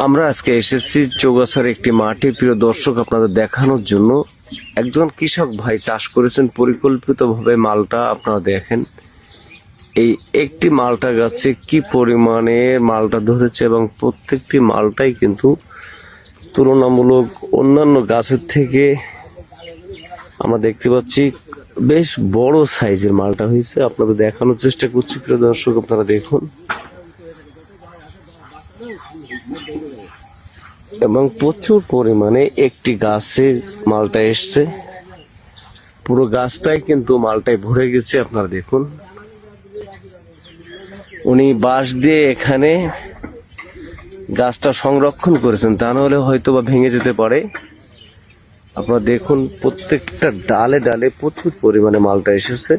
আমরা আজকে এসেছি চৌগাছার একটি মাঠে, প্রিয় দর্শক, আপনাদের দেখানোর জন্য। একজন কৃষক ভাই চাষ করেছেন পরিকল্পিতভাবে মালটা। আপনারা দেখেন এই একটি মালটা গাছে কি পরিমাণে মালটা ধরেছে, এবং প্রত্যেকটি মালটাই কিন্তু তুলনামূলক অন্যান্য গাছের থেকে আমরা দেখতে পাচ্ছি বেশ বড় সাইজের মালটা হয়েছে। আপনাদের দেখানোর চেষ্টা করছি, প্রিয় দর্শক, আপনারা দেখুন। এবং প্রচুর পরিমাণে একটি গাছে মালটা এসছে, পুরো গাছটাই কিন্তু মালটায় ভরে গেছে। আপনারা দেখুন, উনি বাঁশ দিয়ে এখানে গাছটা সংরক্ষণ করেছেন, তা নাহলে হয়তো বা ভেঙে যেতে পারে। আপনারা দেখুন, প্রত্যেকটা ডালে ডালে প্রচুর পরিমাণে মালটা এসেছে।